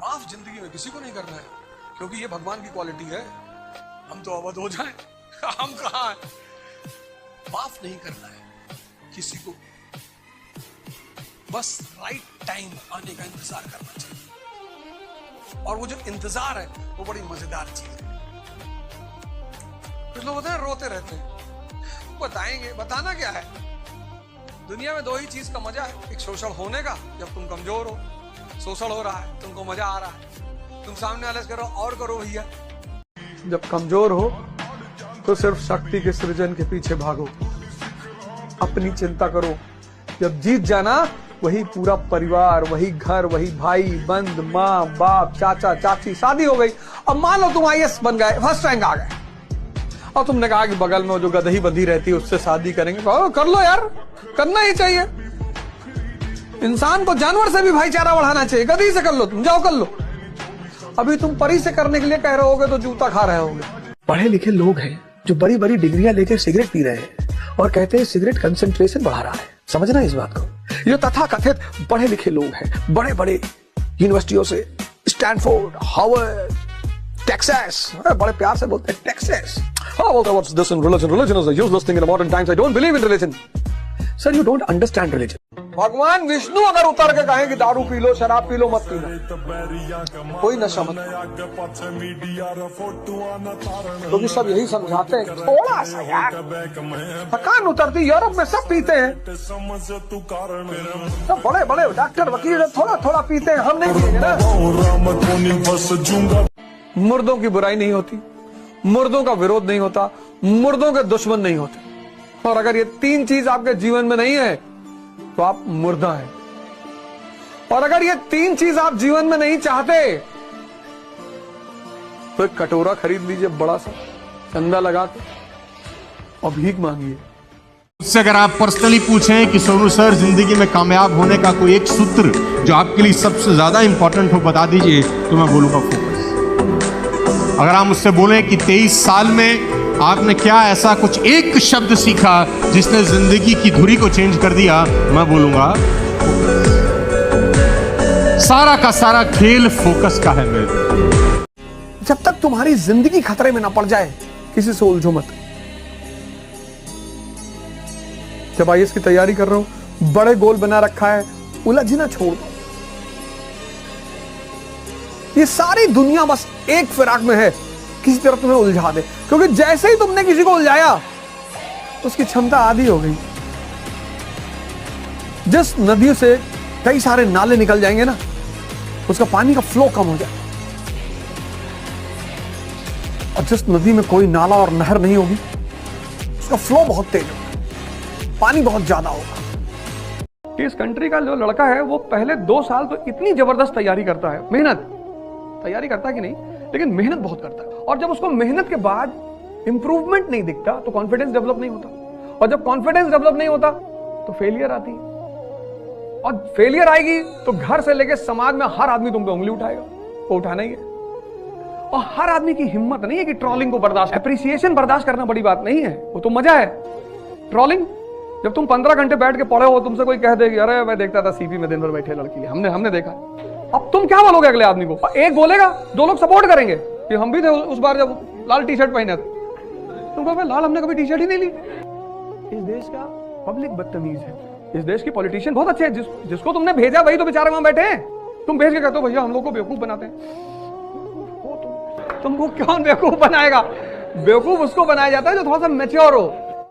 माफ जिंदगी में किसी को नहीं करना है, क्योंकि ये भगवान की क्वालिटी है। हम तो अवध हो जाएं, हम कहां हैं। माफ नहीं करना है किसी को, बस राइट टाइम आने का इंतजार करना चाहिए। और वो जो इंतजार है वो बड़ी मजेदार चीज है। कुछ लोग होते हैं रोते रहते हैं, बताएंगे, बताना क्या है। दुनिया में दो ही चीज का मजा है, एक सोशल होने का, जब तुम कमजोर हो, सोशल हो रहा है, तुमको मजा आ रहा है, तुम सामने वाले से करो और करो भैया। जब कमजोर हो तो सिर्फ शक्ति के सृजन के पीछे भागो, अपनी चिंता करो। जब जीत जाना, वही पूरा परिवार, वही घर, वही भाई बंद, माँ बाप, चाचा चाची, शादी हो गई। अब मान लो तुम IAS बन गए, फर्स्ट रैंक आ गए, और तुमने कहा कि बगल में जो गदही बंधी रहती है उससे शादी करेंगे। कर लो यार, करना ही चाहिए। इंसान को जानवर से भी भाईचारा बढ़ाना चाहिए। गदही से कर लो, तुम जाओ कर लो। अभी तुम परी से करने के लिए कह रहे होगे तो जूता खा रहे होगे। पढ़े लिखे लोग हैं जो बड़ी बड़ी डिग्रियां लेकर सिगरेट पी रहे हैं और कहते हैं सिगरेट कंसंट्रेशन बढ़ा रहा है। समझना इस बात को। ये तथाकथित पढ़े लिखे लोग हैं, बड़े बड़े यूनिवर्सिटियों से, स्टैनफोर्ड, हार्वर्ड, टेक्सास, बड़े प्यार से बोलते हैं Texas. What's this in religion? Religion is a useless thing in modern times. I don't believe in religion. Sir, you don't understand religion. भगवान विष्णु अगर उतर के कहें कि दारू पी लो, शराब पी लो, मत पीना, कोई नशा मत, क्योंकि सब यही समझाते हैं। थोड़ा सा यार थकान उतरती। यूरोप में सब पीते हैं, सब बड़े बड़े डॉक्टर वकील थोड़ा थोड़ा पीते हैं, हम नहीं पिएंगे ना। मुर्दों की बुराई नहीं होती, मुर्दों का विरोध नहीं होता, मुर्दों के दुश्मन नहीं होते। और अगर ये तीन चीज आपके जीवन में नहीं है तो आप मुर्दा हैं। और अगर ये तीन चीज आप जीवन में नहीं चाहते तो एक कटोरा खरीद लीजिए बड़ा सा, चंदा लगा के, और भीख मांगिए। उससे अगर आप पर्सनली पूछें कि सोनू सर जिंदगी में कामयाब होने का कोई एक सूत्र जो आपके लिए सबसे ज्यादा इंपॉर्टेंट हो बता दीजिए, तो मैं बोलूंगा फोकस। अगर आप मुझसे बोलें कि 23 साल में आपने क्या ऐसा कुछ एक शब्द सीखा जिसने जिंदगी की धुरी को चेंज कर दिया, मैं बोलूंगा सारा का सारा खेल फोकस का है। मेरे जब तक तुम्हारी जिंदगी खतरे में ना पड़ जाए, किसी से उलझो मत। जब IAS की तैयारी कर रहा हूं, बड़े गोल बना रखा है, उलझना छोड़ दो। ये सारी दुनिया बस एक फिराक में है, किसी तरह तुम्हें उलझा दे। क्योंकि जैसे ही तुमने किसी को उलझाया, उसकी क्षमता आधी हो गई। जिस नदियों से कई सारे नाले निकल जाएंगे ना, उसका पानी का फ्लो कम हो जाए। और जिस नदी में कोई नाला और नहर नहीं होगी, उसका फ्लो बहुत तेज होगा, पानी बहुत ज्यादा होगा। इस कंट्री का जो लड़का है, वो पहले 2 साल तो इतनी जबरदस्त तैयारी करता है, मेहनत तैयारी करता है कि नहीं, लेकिन मेहनत बहुत करता है। और जब उसको मेहनत के बाद इंप्रूवमेंट नहीं दिखता तो कॉन्फिडेंस डेवलप नहीं होता, और जब कॉन्फिडेंस डेवलप नहीं होता तो फेलियर आती है। और फेलियर आएगी तो घर से लेकर समाज में हर आदमी तुम पे उंगली उठाएगा, वो उठाना ही है। और हर आदमी की हिम्मत नहीं है कि ट्रोलिंग को बर्दाश्त, एप्रिसिएशन बर्दाश्त करना बड़ी बात नहीं है, वो तो मजा है। ट्रोलिंग, जब तुम 15 घंटे बैठ के पढ़े हो, तुमसे कोई कह देगी अरे मैं देखता था CP में दिन भर बैठे लड़की, हमने देखा। अब तुम क्या बोलोगे अगले आदमी को? एक बोलेगा, 2 लोग सपोर्ट करेंगे कि हम भी थे उस बार जब लाल टी-शर्ट पहने थे। तुम कहोगे लाल हमने कभी टी-शर्ट ही नहीं ली। इस देश का पब्लिक बदतमीज है, इस देश की पॉलिटिशियन बहुत अच्छे हैं। जिसको तुमने भेजा वही तो बेचारे वहां बैठे हैं। तुम भेज के कहते हो भैया हम लोग को बेवकूफ बनाते हैं। तुमको कौन बेवकूफ बनाएगा? बेवकूफ उसको बनाया जाता है जो थोड़ा सा मैच्योर हो,